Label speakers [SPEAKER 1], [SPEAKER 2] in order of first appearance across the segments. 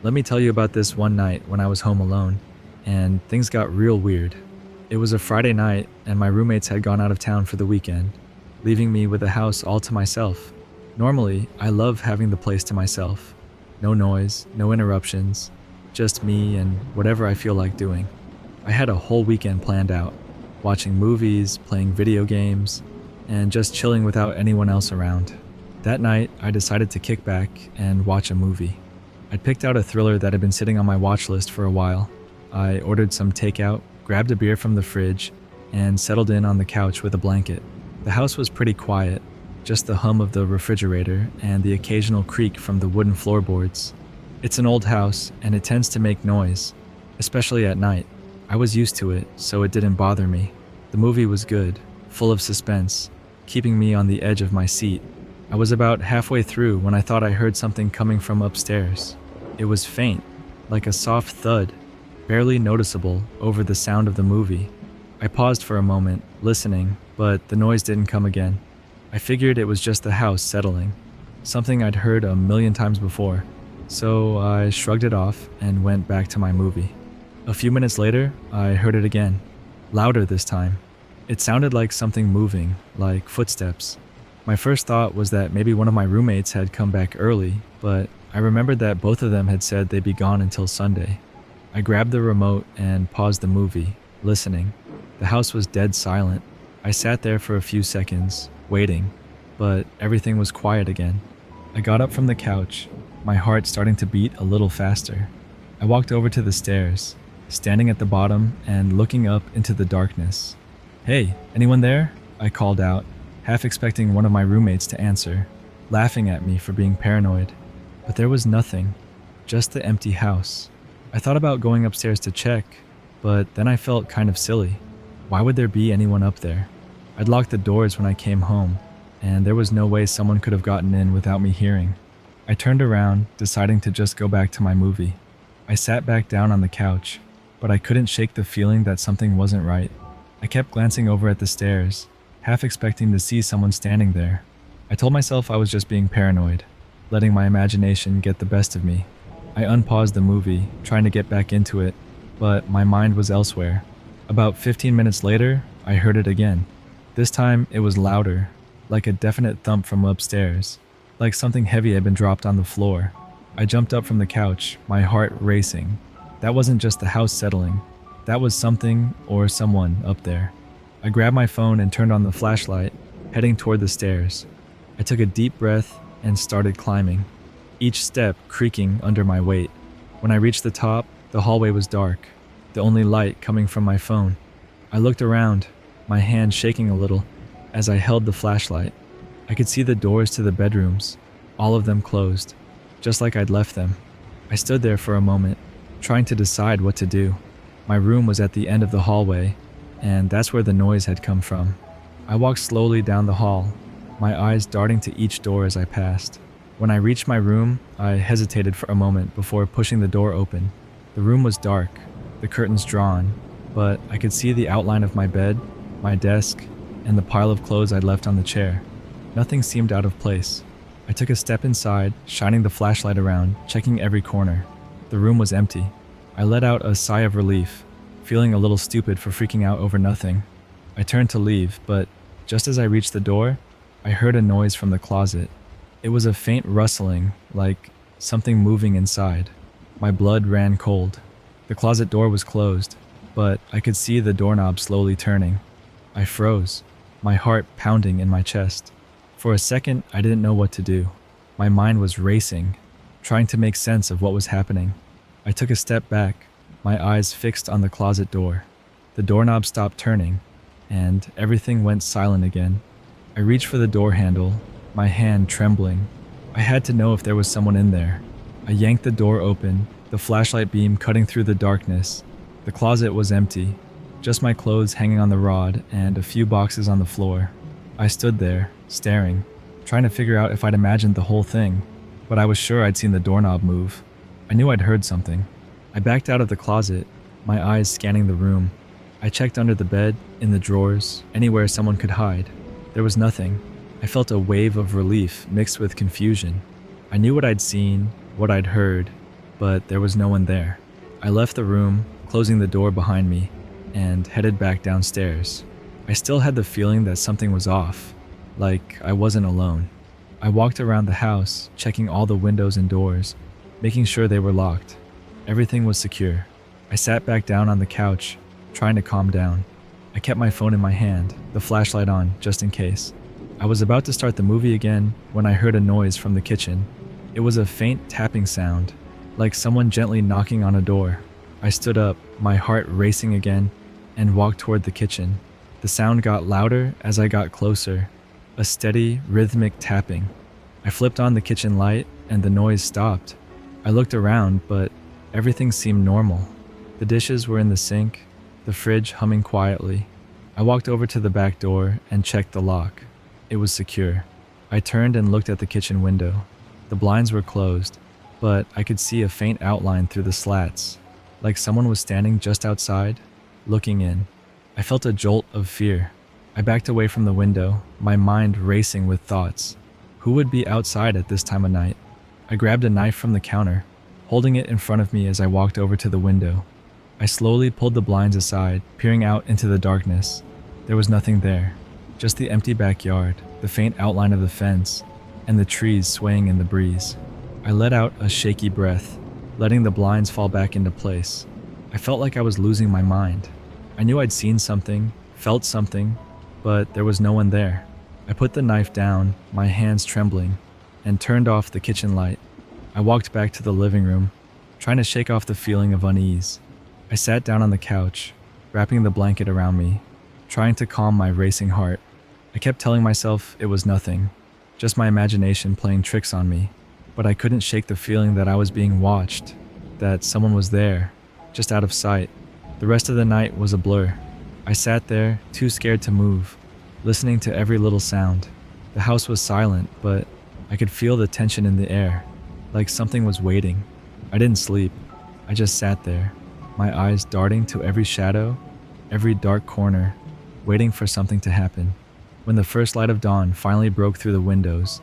[SPEAKER 1] Let me tell you about this one night when I was home alone, and things got real weird. It was a Friday night, and my roommates had gone out of town for the weekend, leaving me with the house all to myself. Normally, I love having the place to myself. No noise, no interruptions, just me and whatever I feel like doing. I had a whole weekend planned out, watching movies, playing video games, and just chilling without anyone else around. That night, I decided to kick back and watch a movie. I'd picked out a thriller that had been sitting on my watch list for a while. I ordered some takeout, grabbed a beer from the fridge, and settled in on the couch with a blanket. The house was pretty quiet, just the hum of the refrigerator and the occasional creak from the wooden floorboards. It's an old house, and it tends to make noise, especially at night. I was used to it, so it didn't bother me. The movie was good, full of suspense, keeping me on the edge of my seat. I was about halfway through when I thought I heard something coming from upstairs. It was faint, like a soft thud, barely noticeable over the sound of the movie. I paused for a moment, listening, but the noise didn't come again. I figured it was just the house settling, something I'd heard a million times before, so I shrugged it off and went back to my movie. A few minutes later, I heard it again, louder this time. It sounded like something moving, like footsteps. My first thought was that maybe one of my roommates had come back early, but I remembered that both of them had said they'd be gone until Sunday. I grabbed the remote and paused the movie, listening. The house was dead silent. I sat there for a few seconds, waiting, but everything was quiet again. I got up from the couch, my heart starting to beat a little faster. I walked over to the stairs, standing at the bottom and looking up into the darkness. "Hey, anyone there?" I called out, half expecting one of my roommates to answer, laughing at me for being paranoid. But there was nothing, just the empty house. I thought about going upstairs to check, but then I felt kind of silly. Why would there be anyone up there? I'd locked the doors when I came home, and there was no way someone could have gotten in without me hearing. I turned around, deciding to just go back to my movie. I sat back down on the couch, but I couldn't shake the feeling that something wasn't right. I kept glancing over at the stairs, half expecting to see someone standing there. I told myself I was just being paranoid, letting my imagination get the best of me. I unpaused the movie, trying to get back into it, but my mind was elsewhere. About 15 minutes later, I heard it again. This time, it was louder, like a definite thump from upstairs, like something heavy had been dropped on the floor. I jumped up from the couch, my heart racing. That wasn't just the house settling. That was something or someone up there. I grabbed my phone and turned on the flashlight, heading toward the stairs. I took a deep breath and started climbing, each step creaking under my weight. When I reached the top, the hallway was dark, the only light coming from my phone. I looked around, my hand shaking a little as I held the flashlight. I could see the doors to the bedrooms, all of them closed, just like I'd left them. I stood there for a moment, trying to decide what to do. My room was at the end of the hallway, and that's where the noise had come from. I walked slowly down the hall, my eyes darting to each door as I passed. When I reached my room, I hesitated for a moment before pushing the door open. The room was dark, the curtains drawn, but I could see the outline of my bed, my desk, and the pile of clothes I'd left on the chair. Nothing seemed out of place. I took a step inside, shining the flashlight around, checking every corner. The room was empty. I let out a sigh of relief, feeling a little stupid for freaking out over nothing. I turned to leave, but just as I reached the door, I heard a noise from the closet. It was a faint rustling, like something moving inside. My blood ran cold. The closet door was closed, but I could see the doorknob slowly turning. I froze, my heart pounding in my chest. For a second, I didn't know what to do. My mind was racing, trying to make sense of what was happening. I took a step back, my eyes fixed on the closet door. The doorknob stopped turning, and everything went silent again. I reached for the door handle, my hand trembling. I had to know if there was someone in there. I yanked the door open, the flashlight beam cutting through the darkness. The closet was empty, just my clothes hanging on the rod and a few boxes on the floor. I stood there, staring, trying to figure out if I'd imagined the whole thing, but I was sure I'd seen the doorknob move. I knew I'd heard something. I backed out of the closet, my eyes scanning the room. I checked under the bed, in the drawers, anywhere someone could hide. There was nothing. I felt a wave of relief mixed with confusion. I knew what I'd seen, what I'd heard, but there was no one there. I left the room, closing the door behind me, and headed back downstairs. I still had the feeling that something was off, like I wasn't alone. I walked around the house, checking all the windows and doors, making sure they were locked. Everything was secure. I sat back down on the couch, trying to calm down. I kept my phone in my hand, the flashlight on, just in case. I was about to start the movie again when I heard a noise from the kitchen. It was a faint tapping sound, like someone gently knocking on a door. I stood up, my heart racing again, and walked toward the kitchen. The sound got louder as I got closer, a steady, rhythmic tapping. I flipped on the kitchen light and the noise stopped. I looked around, but everything seemed normal. The dishes were in the sink, the fridge humming quietly. I walked over to the back door and checked the lock. It was secure. I turned and looked at the kitchen window. The blinds were closed, but I could see a faint outline through the slats, like someone was standing just outside, looking in. I felt a jolt of fear. I backed away from the window, my mind racing with thoughts. Who would be outside at this time of night? I grabbed a knife from the counter, holding it in front of me as I walked over to the window. I slowly pulled the blinds aside, peering out into the darkness. There was nothing there, just the empty backyard, the faint outline of the fence, and the trees swaying in the breeze. I let out a shaky breath, letting the blinds fall back into place. I felt like I was losing my mind. I knew I'd seen something, felt something, but there was no one there. I put the knife down, my hands trembling, and turned off the kitchen light. I walked back to the living room, trying to shake off the feeling of unease. I sat down on the couch, wrapping the blanket around me, trying to calm my racing heart. I kept telling myself it was nothing, just my imagination playing tricks on me, but I couldn't shake the feeling that I was being watched, that someone was there, just out of sight. The rest of the night was a blur. I sat there, too scared to move, listening to every little sound. The house was silent, but I could feel the tension in the air, like something was waiting. I didn't sleep. I just sat there, my eyes darting to every shadow, every dark corner, waiting for something to happen. When the first light of dawn finally broke through the windows,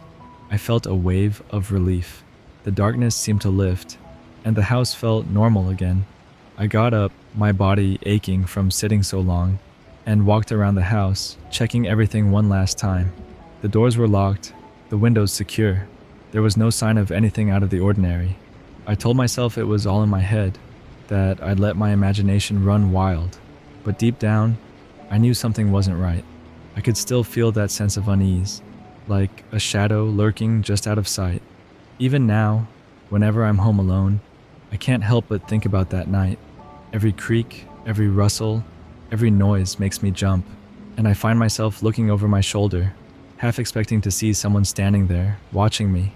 [SPEAKER 1] I felt a wave of relief. The darkness seemed to lift, and the house felt normal again. I got up, my body aching from sitting so long, and walked around the house, checking everything one last time. The doors were locked, the windows secure. There was no sign of anything out of the ordinary. I told myself it was all in my head, that I'd let my imagination run wild. But deep down, I knew something wasn't right. I could still feel that sense of unease, like a shadow lurking just out of sight. Even now, whenever I'm home alone, I can't help but think about that night. Every creak, every rustle, every noise makes me jump, and I find myself looking over my shoulder, half expecting to see someone standing there, watching me.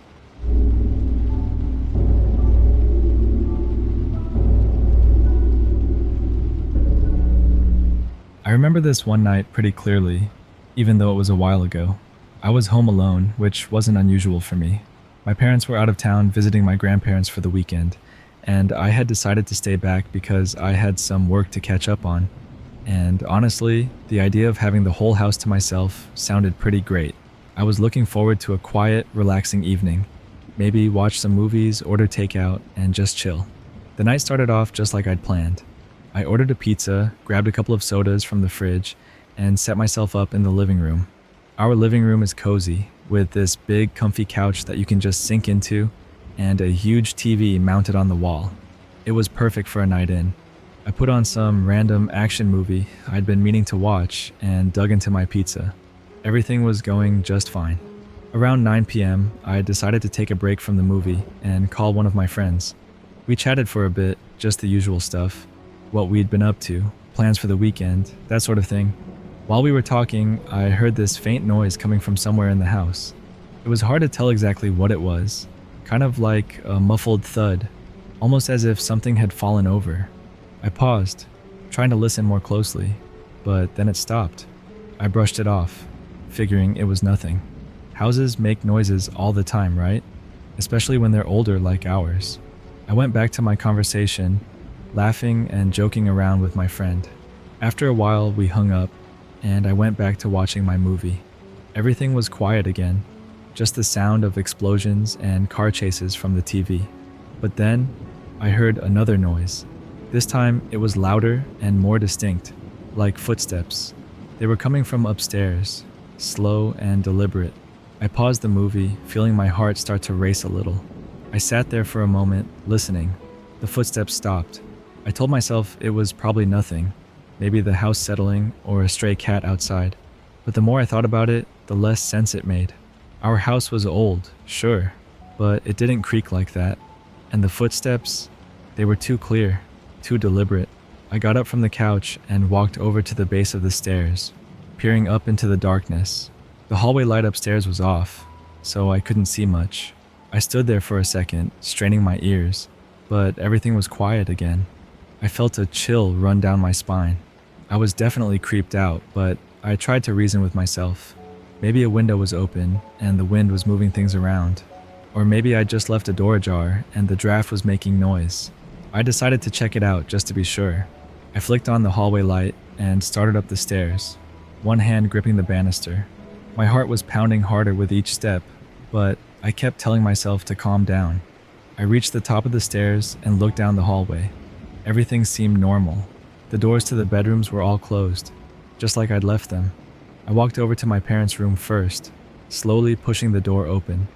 [SPEAKER 1] I remember this one night pretty clearly, even though it was a while ago. I was home alone, which wasn't unusual for me. My parents were out of town visiting my grandparents for the weekend, and I had decided to stay back because I had some work to catch up on. And honestly, the idea of having the whole house to myself sounded pretty great. I was looking forward to a quiet, relaxing evening. Maybe watch some movies, order takeout, and just chill. The night started off just like I'd planned. I ordered a pizza, grabbed a couple of sodas from the fridge, and set myself up in the living room. Our living room is cozy, with this big comfy couch that you can just sink into, and a huge TV mounted on the wall. It was perfect for a night in. I put on some random action movie I'd been meaning to watch and dug into my pizza. Everything was going just fine. Around 9 p.m., I decided to take a break from the movie and call one of my friends. We chatted for a bit, just the usual stuff. What we'd been up to, plans for the weekend, that sort of thing. While we were talking, I heard this faint noise coming from somewhere in the house. It was hard to tell exactly what it was, kind of like a muffled thud, almost as if something had fallen over. I paused, trying to listen more closely, but then it stopped. I brushed it off, figuring it was nothing. Houses make noises all the time, right? Especially when they're older like ours. I went back to my conversation, laughing and joking around with my friend. After a while, we hung up, and I went back to watching my movie. Everything was quiet again, just the sound of explosions and car chases from the TV. But then, I heard another noise. This time, it was louder and more distinct, like footsteps. They were coming from upstairs, slow and deliberate. I paused the movie, feeling my heart start to race a little. I sat there for a moment, listening. The footsteps stopped. I told myself it was probably nothing, maybe the house settling or a stray cat outside. But the more I thought about it, the less sense it made. Our house was old, sure, but it didn't creak like that. And the footsteps, they were too clear, too deliberate. I got up from the couch and walked over to the base of the stairs, peering up into the darkness. The hallway light upstairs was off, so I couldn't see much. I stood there for a second, straining my ears, but everything was quiet again. I felt a chill run down my spine. I was definitely creeped out, but I tried to reason with myself. Maybe a window was open and the wind was moving things around. Or maybe I just left a door ajar and the draft was making noise. I decided to check it out just to be sure. I flicked on the hallway light and started up the stairs, one hand gripping the banister. My heart was pounding harder with each step, but I kept telling myself to calm down. I reached the top of the stairs and looked down the hallway. Everything seemed normal. The doors to the bedrooms were all closed, just like I'd left them. I walked over to my parents' room first, slowly pushing the door open.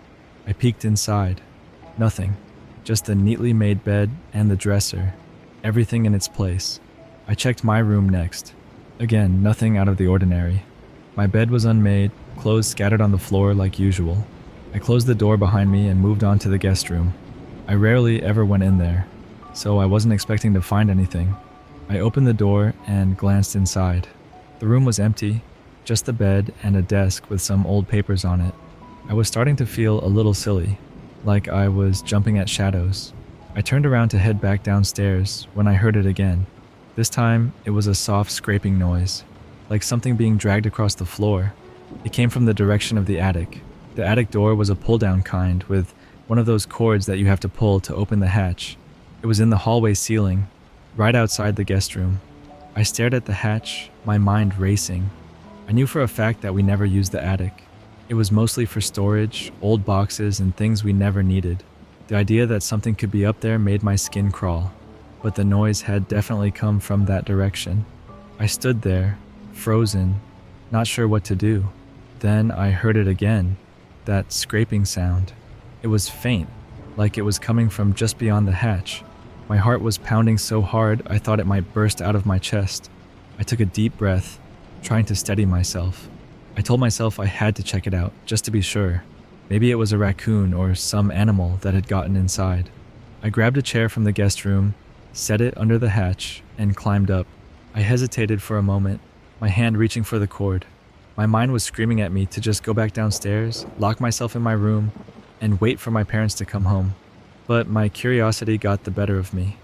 [SPEAKER 1] I peeked inside. Nothing. Just the neatly made bed and the dresser. Everything in its place. I checked my room next. Again, nothing out of the ordinary. My bed was unmade, clothes scattered on the floor like usual. I closed the door behind me and moved on to the guest room. I rarely ever went in there, so I wasn't expecting to find anything. I opened the door and glanced inside. The room was empty, just the bed and a desk with some old papers on it. I was starting to feel a little silly, like I was jumping at shadows. I turned around to head back downstairs when I heard it again. This time, it was a soft scraping noise, like something being dragged across the floor. It came from the direction of the attic. The attic door was a pull-down kind with one of those cords that you have to pull to open the hatch. It was in the hallway ceiling, right outside the guest room. I stared at the hatch, my mind racing. I knew for a fact that we never used the attic. It was mostly for storage, old boxes, and things we never needed. The idea that something could be up there made my skin crawl, but the noise had definitely come from that direction. I stood there, frozen, not sure what to do. Then I heard it again, that scraping sound. It was faint, like it was coming from just beyond the hatch. My heart was pounding so hard I thought it might burst out of my chest. I took a deep breath, trying to steady myself. I told myself I had to check it out, just to be sure. Maybe it was a raccoon or some animal that had gotten inside. I grabbed a chair from the guest room, set it under the hatch, and climbed up. I hesitated for a moment, my hand reaching for the cord. My mind was screaming at me to just go back downstairs, lock myself in my room, and wait for my parents to come home. But my curiosity got the better of me.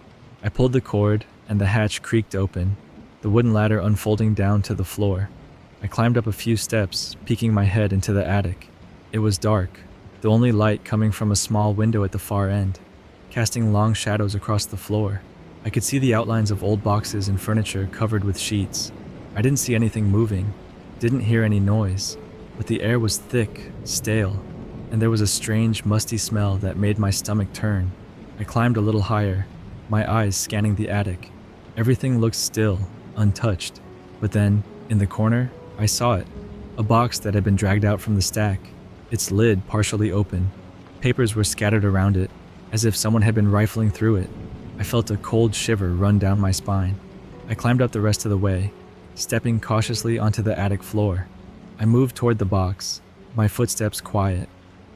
[SPEAKER 1] I pulled the cord, and the hatch creaked open, the wooden ladder unfolding down to the floor. I climbed up a few steps, peeking my head into the attic. It was dark, the only light coming from a small window at the far end, casting long shadows across the floor. I could see the outlines of old boxes and furniture covered with sheets. I didn't see anything moving, didn't hear any noise, but the air was thick, stale, and there was a strange, musty smell that made my stomach turn. I climbed a little higher, my eyes scanning the attic. Everything looked still, untouched. But then, in the corner, I saw it. A box that had been dragged out from the stack, its lid partially open. Papers were scattered around it, as if someone had been rifling through it. I felt a cold shiver run down my spine. I climbed up the rest of the way, stepping cautiously onto the attic floor. I moved toward the box, my footsteps quiet.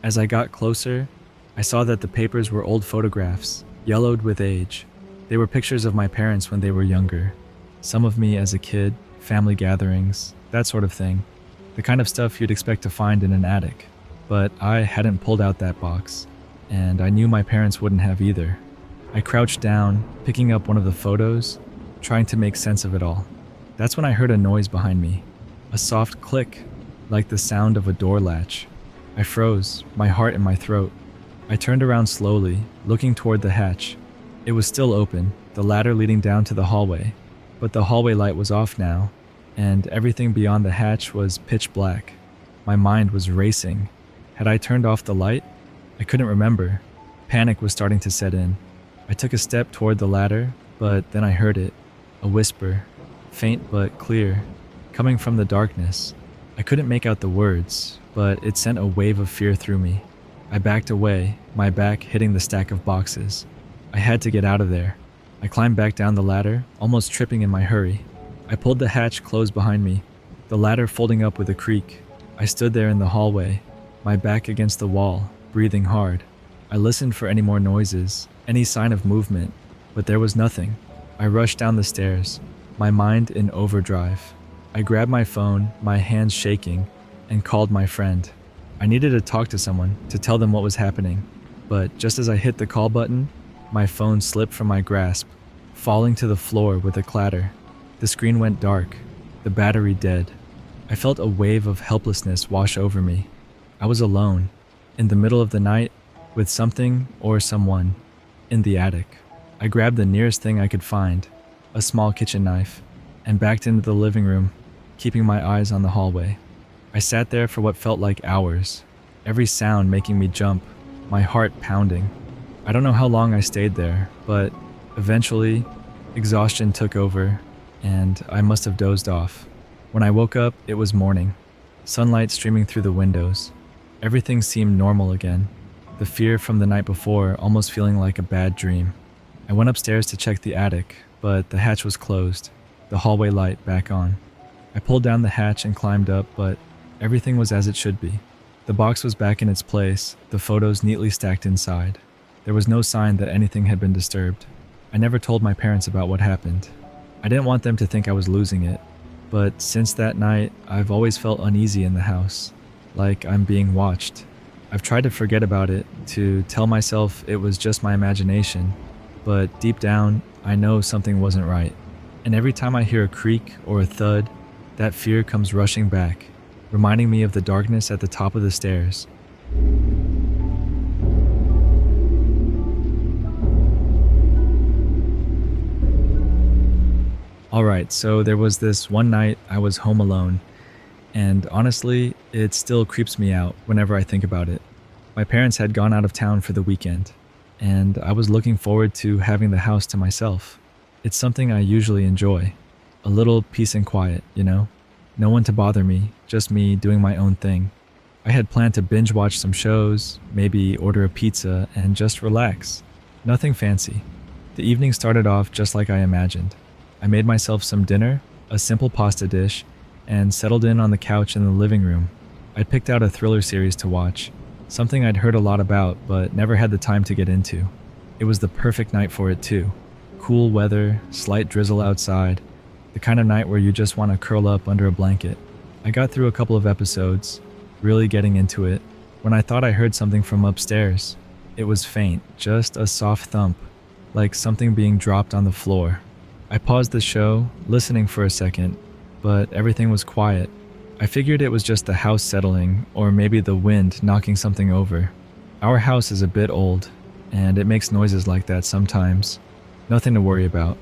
[SPEAKER 1] As I got closer, I saw that the papers were old photographs, yellowed with age. They were pictures of my parents when they were younger. Some of me as a kid, family gatherings, that sort of thing. The kind of stuff you'd expect to find in an attic. But I hadn't pulled out that box, and I knew my parents wouldn't have either. I crouched down, picking up one of the photos, trying to make sense of it all. That's when I heard a noise behind me, a soft click, like the sound of a door latch. I froze, my heart in my throat. I turned around slowly, looking toward the hatch. It was still open, the ladder leading down to the hallway, but the hallway light was off now, and everything beyond the hatch was pitch black. My mind was racing. Had I turned off the light? I couldn't remember. Panic was starting to set in. I took a step toward the ladder, but then I heard it, a whisper, faint but clear, coming from the darkness. I couldn't make out the words, but it sent a wave of fear through me. I backed away, my back hitting the stack of boxes. I had to get out of there. I climbed back down the ladder, almost tripping in my hurry. I pulled the hatch closed behind me, the ladder folding up with a creak. I stood there in the hallway, my back against the wall, breathing hard. I listened for any more noises, any sign of movement, but there was nothing. I rushed down the stairs, my mind in overdrive. I grabbed my phone, my hands shaking, and called my friend. I needed to talk to someone, to tell them what was happening, but just as I hit the call button, my phone slipped from my grasp, falling to the floor with a clatter. The screen went dark, the battery dead. I felt a wave of helplessness wash over me. I was alone, in the middle of the night, with something or someone, in the attic. I grabbed the nearest thing I could find, a small kitchen knife, and backed into the living room, keeping my eyes on the hallway. I sat there for what felt like hours, every sound making me jump, my heart pounding. I don't know how long I stayed there, but eventually, exhaustion took over, and I must have dozed off. When I woke up, it was morning, sunlight streaming through the windows. Everything seemed normal again, the fear from the night before almost feeling like a bad dream. I went upstairs to check the attic, but the hatch was closed, the hallway light back on. I pulled down the hatch and climbed up, but everything was as it should be. The box was back in its place, the photos neatly stacked inside. There was no sign that anything had been disturbed. I never told my parents about what happened. I didn't want them to think I was losing it, but since that night, I've always felt uneasy in the house, like I'm being watched. I've tried to forget about it, to tell myself it was just my imagination, but deep down, I know something wasn't right. And every time I hear a creak or a thud, that fear comes rushing back, reminding me of the darkness at the top of the stairs. Alright, so there was this one night I was home alone, and honestly, it still creeps me out whenever I think about it. My parents had gone out of town for the weekend, and I was looking forward to having the house to myself. It's something I usually enjoy. A little peace and quiet, you know? No one to bother me, just me doing my own thing. I had planned to binge watch some shows, maybe order a pizza, and just relax. Nothing fancy. The evening started off just like I imagined. I made myself some dinner, a simple pasta dish, and settled in on the couch in the living room. I'd picked out a thriller series to watch, something I'd heard a lot about but never had the time to get into. It was the perfect night for it too. Cool weather, slight drizzle outside, the kind of night where you just want to curl up under a blanket. I got through a couple of episodes, really getting into it, when I thought I heard something from upstairs. It was faint, just a soft thump, like something being dropped on the floor. I paused the show, listening for a second, but everything was quiet. I figured it was just the house settling, or maybe the wind knocking something over. Our house is a bit old, and it makes noises like that sometimes. Nothing to worry about.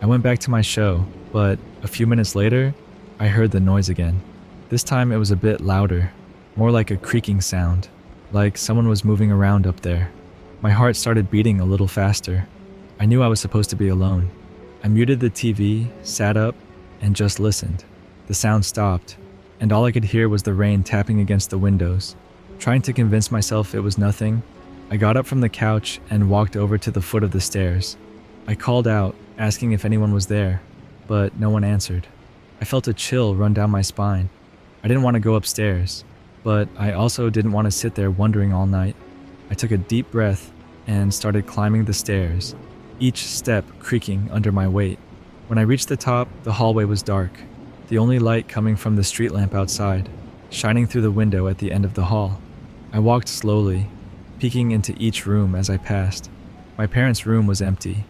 [SPEAKER 1] I went back to my show, but a few minutes later, I heard the noise again. This time it was a bit louder, more like a creaking sound, like someone was moving around up there. My heart started beating a little faster. I knew I was supposed to be alone. I muted the TV, sat up, and just listened. The sound stopped, and all I could hear was the rain tapping against the windows. Trying to convince myself it was nothing, I got up from the couch and walked over to the foot of the stairs. I called out, asking if anyone was there, but no one answered. I felt a chill run down my spine. I didn't want to go upstairs, but I also didn't want to sit there wondering all night. I took a deep breath and started climbing the stairs, each step creaking under my weight. When I reached the top, the hallway was dark, the only light coming from the street lamp outside, shining through the window at the end of the hall. I walked slowly, peeking into each room as I passed. My parents' room was empty.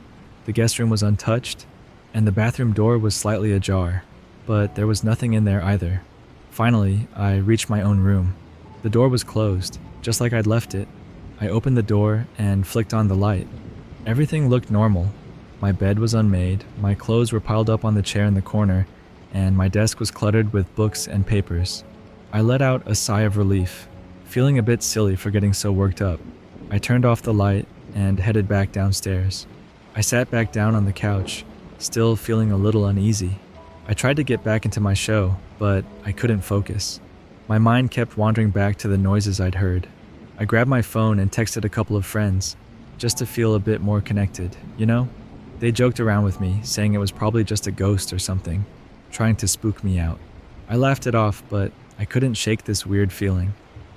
[SPEAKER 1] The guest room was untouched, and the bathroom door was slightly ajar, but there was nothing in there either. Finally, I reached my own room. The door was closed, just like I'd left it. I opened the door and flicked on the light. Everything looked normal. My bed was unmade, my clothes were piled up on the chair in the corner, and my desk was cluttered with books and papers. I let out a sigh of relief, feeling a bit silly for getting so worked up. I turned off the light and headed back downstairs. I sat back down on the couch, still feeling a little uneasy. I tried to get back into my show, but I couldn't focus. My mind kept wandering back to the noises I'd heard. I grabbed my phone and texted a couple of friends, just to feel a bit more connected, you know? They joked around with me, saying it was probably just a ghost or something, trying to spook me out. I laughed it off, but I couldn't shake this weird feeling.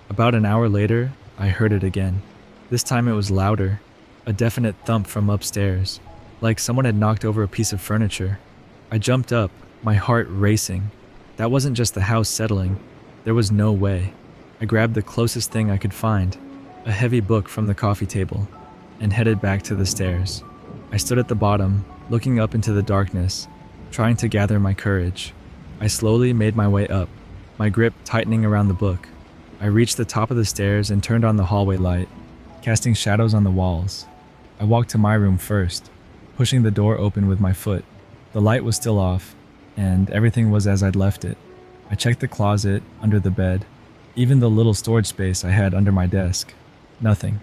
[SPEAKER 1] About an hour later, I heard it again. This time it was louder, a definite thump from upstairs, like someone had knocked over a piece of furniture. I jumped up, my heart racing. That wasn't just the house settling. There was no way. I grabbed the closest thing I could find, a heavy book from the coffee table, and headed back to the stairs. I stood at the bottom, looking up into the darkness, trying to gather my courage. I slowly made my way up, my grip tightening around the book. I reached the top of the stairs and turned on the hallway light, casting shadows on the walls. I walked to my room first, pushing the door open with my foot. The light was still off, and everything was as I'd left it. I checked the closet, under the bed, even the little storage space I had under my desk. Nothing.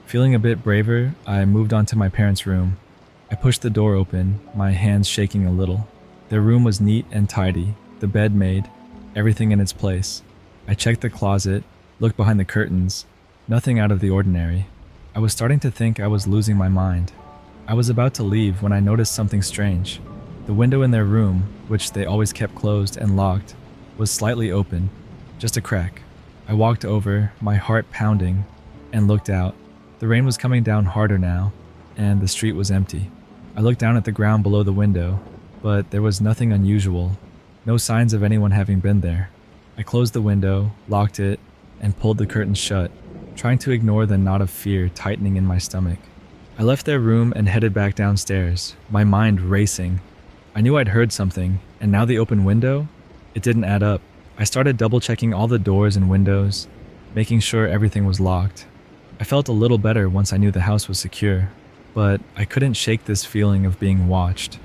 [SPEAKER 1] Feeling a bit braver, I moved on to my parents' room. I pushed the door open, my hands shaking a little. Their room was neat and tidy, the bed made, everything in its place. I checked the closet, looked behind the curtains, nothing out of the ordinary. I was starting to think I was losing my mind. I was about to leave when I noticed something strange. The window in their room, which they always kept closed and locked, was slightly open, just a crack. I walked over, my heart pounding, and looked out. The rain was coming down harder now, and the street was empty. I looked down at the ground below the window, but there was nothing unusual, no signs of anyone having been there. I closed the window, locked it, and pulled the curtains shut, trying to ignore the knot of fear tightening in my stomach. I left their room and headed back downstairs, my mind racing. I knew I'd heard something, and now the open window? It didn't add up. I started double-checking all the doors and windows, making sure everything was locked. I felt a little better once I knew the house was secure, but I couldn't shake this feeling of being watched.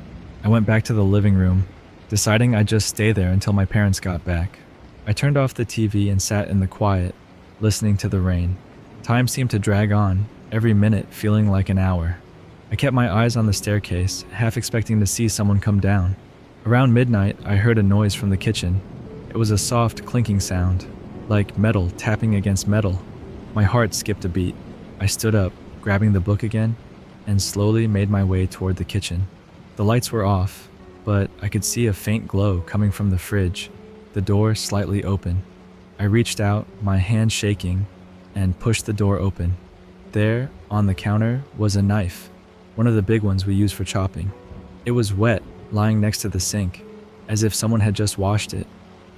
[SPEAKER 1] I went back to the living room, deciding I'd just stay there until my parents got back. I turned off the TV and sat in the quiet, listening to the rain. Time seemed to drag on, every minute feeling like an hour. I kept my eyes on the staircase, half expecting to see someone come down. Around midnight, I heard a noise from the kitchen. It was a soft clinking sound, like metal tapping against metal. My heart skipped a beat. I stood up, grabbing the book again, and slowly made my way toward the kitchen. The lights were off, but I could see a faint glow coming from the fridge, the door slightly open. I reached out, my hand shaking, and pushed the door open. There, on the counter, was a knife, one of the big ones we use for chopping. It was wet, lying next to the sink, as if someone had just washed it.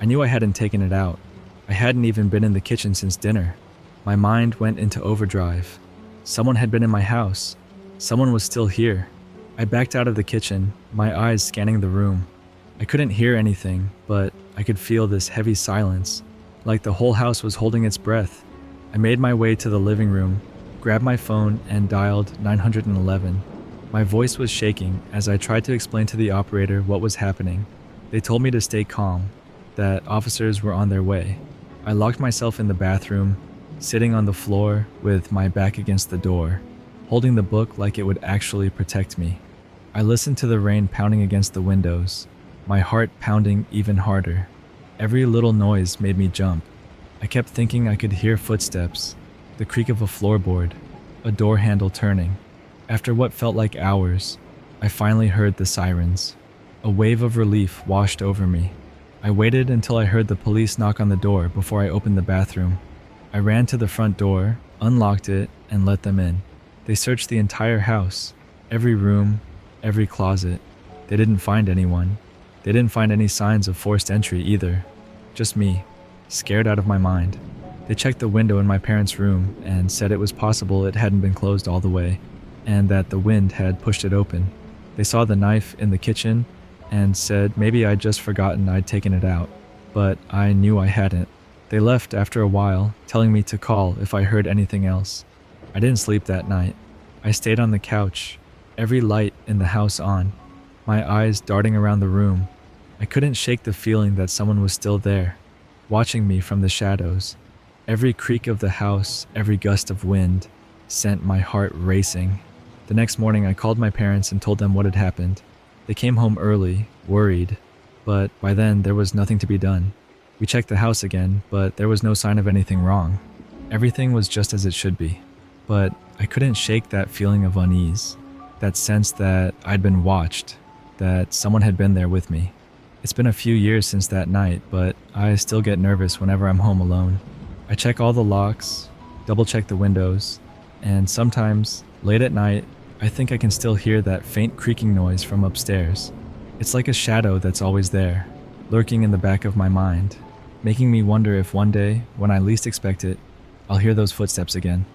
[SPEAKER 1] I knew I hadn't taken it out. I hadn't even been in the kitchen since dinner. My mind went into overdrive. Someone had been in my house. Someone was still here. I backed out of the kitchen, my eyes scanning the room. I couldn't hear anything, but I could feel this heavy silence, like the whole house was holding its breath. I made my way to the living room, grabbed my phone, and dialed 911. My voice was shaking as I tried to explain to the operator what was happening. They told me to stay calm, that officers were on their way. I locked myself in the bathroom, sitting on the floor with my back against the door, holding the book like it would actually protect me. I listened to the rain pounding against the windows, my heart pounding even harder. Every little noise made me jump. I kept thinking I could hear footsteps, the creak of a floorboard, a door handle turning. After what felt like hours, I finally heard the sirens. A wave of relief washed over me. I waited until I heard the police knock on the door before I opened the bathroom. I ran to the front door, unlocked it, and let them in. They searched the entire house, every room, every closet. They didn't find anyone. They didn't find any signs of forced entry either. Just me, scared out of my mind. They checked the window in my parents' room and said it was possible it hadn't been closed all the way, and that the wind had pushed it open. They saw the knife in the kitchen and said maybe I'd just forgotten I'd taken it out, but I knew I hadn't. They left after a while, telling me to call if I heard anything else. I didn't sleep that night. I stayed on the couch, every light in the house on, my eyes darting around the room. I couldn't shake the feeling that someone was still there, watching me from the shadows. Every creak of the house, every gust of wind, sent my heart racing. The next morning, I called my parents and told them what had happened. They came home early, worried, but by then there was nothing to be done. We checked the house again, but there was no sign of anything wrong. Everything was just as it should be. But I couldn't shake that feeling of unease, that sense that I'd been watched, that someone had been there with me. It's been a few years since that night, but I still get nervous whenever I'm home alone. I check all the locks, double check the windows, and sometimes, late at night, I think I can still hear that faint creaking noise from upstairs. It's like a shadow that's always there, lurking in the back of my mind, making me wonder if one day, when I least expect it, I'll hear those footsteps again.